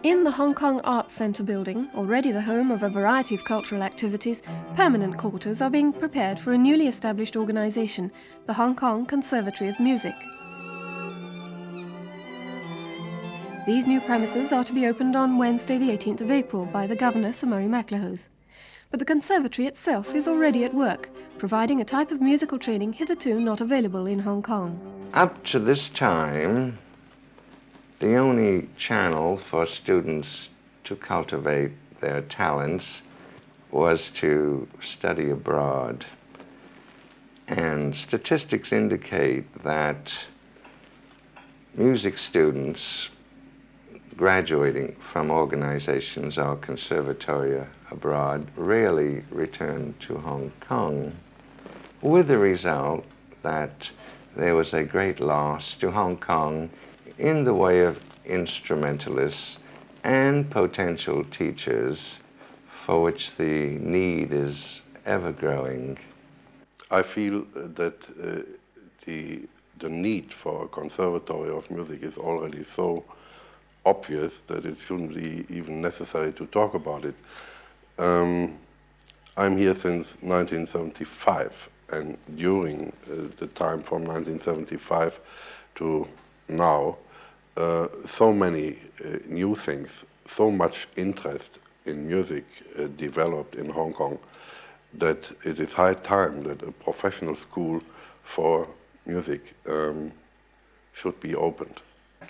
In the Hong Kong Arts Centre building, already the home of a variety of cultural activities, permanent quarters are being prepared for a newly established organisation, the Hong Kong Conservatory of Music. These new premises are to be opened on Wednesday the 18th of April by the Governor, Sir Murray MacLehose. But the conservatory itself is already at work, providing a type of musical training hitherto not available in Hong Kong. Up to this time, the only channel for students to cultivate their talents was to study abroad. And statistics indicate that music students graduating from organizations or conservatory abroad rarely return to Hong Kong, with the result that there was a great loss to Hong Kong in the way of instrumentalists and potential teachers, for which the need is ever growing. I feel that the need for a conservatory of music is already so obvious that it shouldn't be even necessary to talk about it. I'm here since 1975, and during the time from 1975 to now, so many new things, so much interest in music developed in Hong Kong that it is high time that a professional school for music should be opened.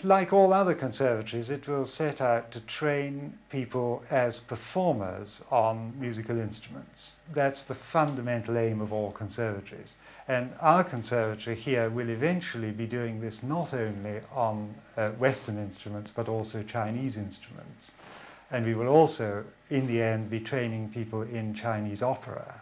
Like all other conservatories, it will set out to train people as performers on musical instruments. That's the fundamental aim of all conservatories. And our conservatory here will eventually be doing this not only on Western instruments, but also Chinese instruments. And we will also, in the end, be training people in Chinese opera.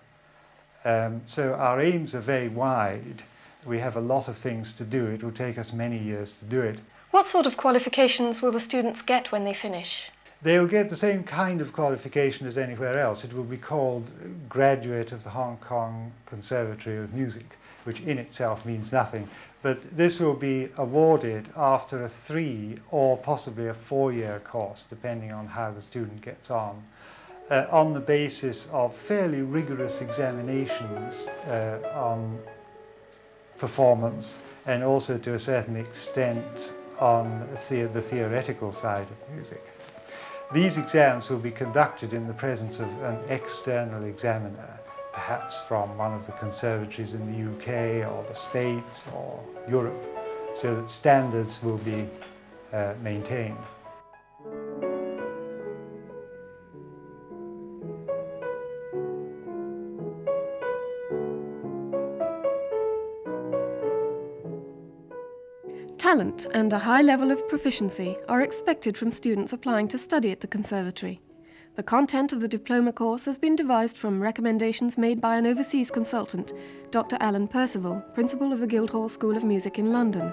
So our aims are very wide. We have a lot of things to do. It will take us many years to do it. What sort of qualifications will the students get when they finish? They'll get the same kind of qualification as anywhere else. It will be called graduate of the Hong Kong Conservatory of Music, which in itself means nothing. But this will be awarded after a 3 or possibly a 4-year course, depending on how the student gets on the basis of fairly rigorous examinations on performance, and also to a certain extent on the theoretical side of music. These exams will be conducted in the presence of an external examiner, perhaps from one of the conservatories in the UK or the States or Europe, so that standards will be maintained. Talent and a high level of proficiency are expected from students applying to study at the conservatory. The content of the diploma course has been devised from recommendations made by an overseas consultant, Dr. Alan Percival, principal of the Guildhall School of Music in London.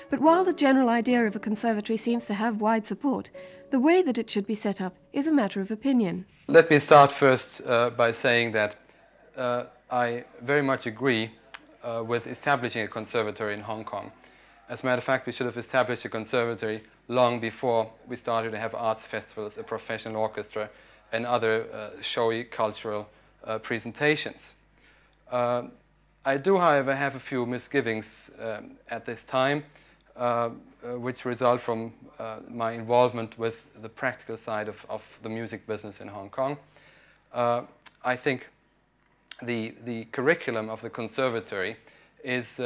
But while the general idea of a conservatory seems to have wide support, the way that it should be set up is a matter of opinion. Let me start first by saying that I very much agree with establishing a conservatory in Hong Kong. As a matter of fact, we should have established a conservatory long before we started to have arts festivals, a professional orchestra, and other showy cultural presentations. I do, however, have a few misgivings at this time, which result from my involvement with the practical side of the music business in Hong Kong. I think the curriculum of the conservatory is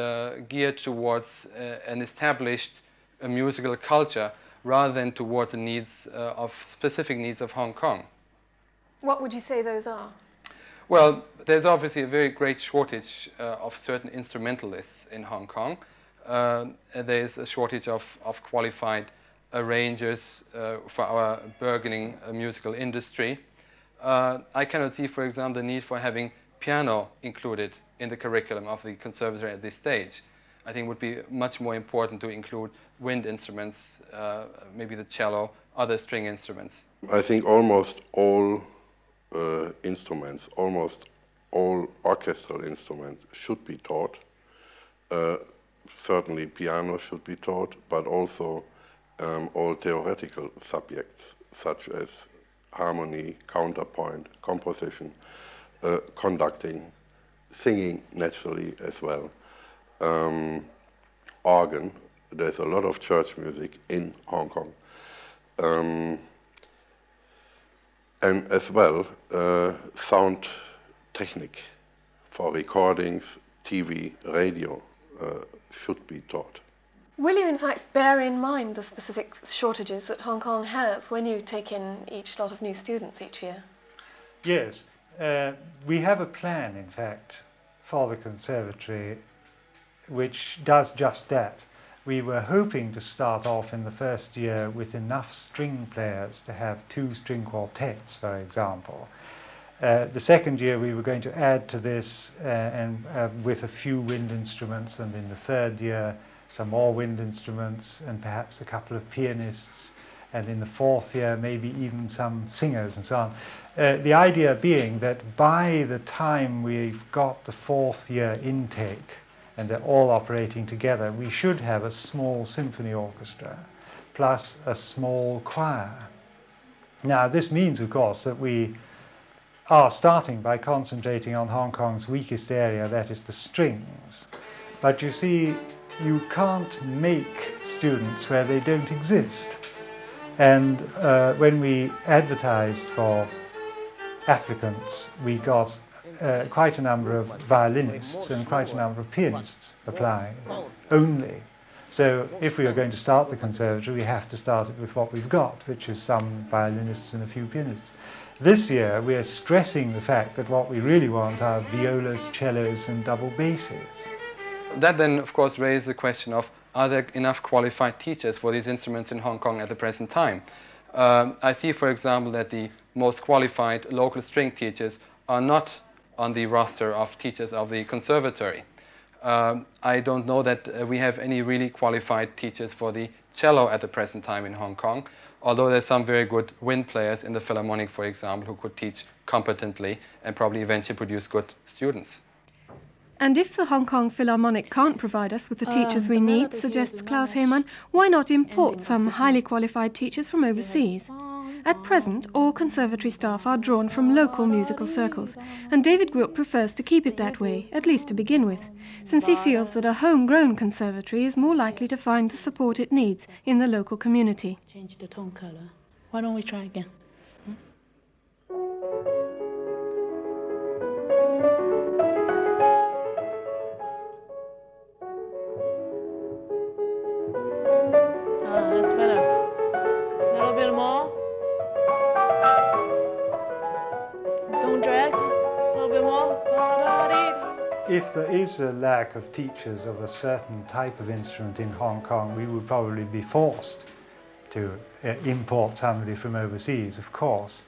geared towards an established musical culture rather than towards the needs specific needs of Hong Kong. What would you say those are? Well, there's obviously a very great shortage of certain instrumentalists in Hong Kong. There's a shortage of qualified arrangers for our burgeoning musical industry. I cannot see, for example, the need for having piano included in the curriculum of the conservatory at this stage. I think it would be much more important to include wind instruments, maybe the cello, other string instruments. I think almost all instruments, almost all orchestral instruments should be taught. Certainly piano should be taught, but also all theoretical subjects such as harmony, counterpoint, composition, conducting, singing naturally as well, organ. There's a lot of church music in Hong Kong. And as well, sound technique for recordings, TV, radio should be taught. Will you in fact bear in mind the specific shortages that Hong Kong has when you take in each lot of new students each year? Yes, we have a plan, in fact, for the Conservatory which does just that. We were hoping to start off in the first year with enough string players to have 2 string quartets, for example. The second year we were going to add to this with a few wind instruments, and in the third year some more wind instruments and perhaps a couple of pianists, and in the fourth year maybe even some singers and so on. The idea being that by the time we've got the fourth year intake and they're all operating together, we should have a small symphony orchestra plus a small choir. Now this means, of course, that we are starting by concentrating on Hong Kong's weakest area, that is the strings. But you see, you can't make students where they don't exist. And when we advertised for applicants, we got quite a number of violinists and quite a number of pianists applying only. So if we are going to start the Conservatory, we have to start it with what we've got, which is some violinists and a few pianists. This year we are stressing the fact that what we really want are violas, cellos and double basses. That then, of course, raises the question of, are there enough qualified teachers for these instruments in Hong Kong at the present time? I see, for example, that the most qualified local string teachers are not on the roster of teachers of the Conservatory. I don't know that we have any really qualified teachers for the cello at the present time in Hong Kong, although there's some very good wind players in the Philharmonic, for example, who could teach competently and probably eventually produce good students. And if the Hong Kong Philharmonic can't provide us with the teachers we need, suggests Klaus Heymann, why not import some highly qualified teachers from overseas? At present, all Conservatory staff are drawn from local musical circles, and David Gwilt prefers to keep it that way, at least to begin with, since he feels that a homegrown conservatory is more likely to find the support it needs in the local community. Change the tone color. Why don't we try again? That's better. A little bit more. Don't drag. A little bit more. If there is a lack of teachers of a certain type of instrument in Hong Kong, we would probably be forced to import somebody from overseas, of course.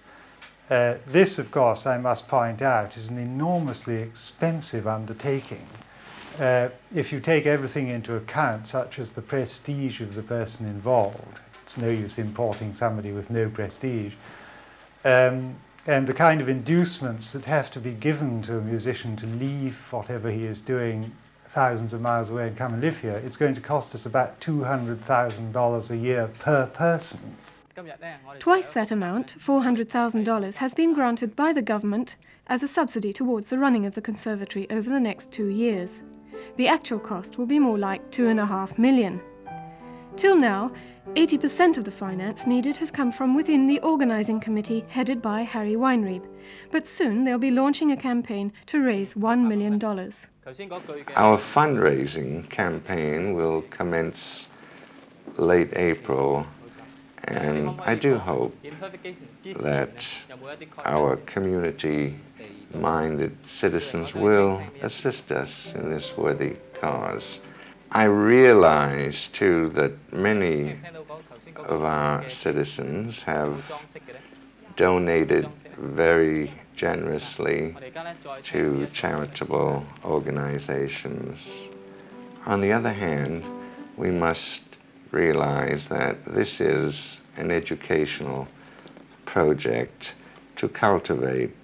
This, of course, I must point out, is an enormously expensive undertaking. If you take everything into account, such as the prestige of the person involved, it's no use importing somebody with no prestige, and the kind of inducements that have to be given to a musician to leave whatever he is doing thousands of miles away and come and live here, it's going to cost us about $200,000 a year per person. Twice that amount, $400,000, has been granted by the government as a subsidy towards the running of the Conservatory over the next 2 years. The actual cost will be more like $2.5 million. Till now, 80% of the finance needed has come from within the organising committee headed by Harry Weinreib, but soon they'll be launching a campaign to raise $1 million. Our fundraising campaign will commence late April, and I do hope that our community-minded citizens will assist us in this worthy cause. I realize, too, that many of our citizens have donated very generously to charitable organizations. On the other hand, we must realize that this is an educational project to cultivate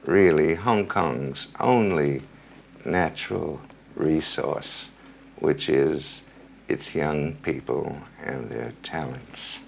really Hong Kong's only natural resource, which is its young people and their talents.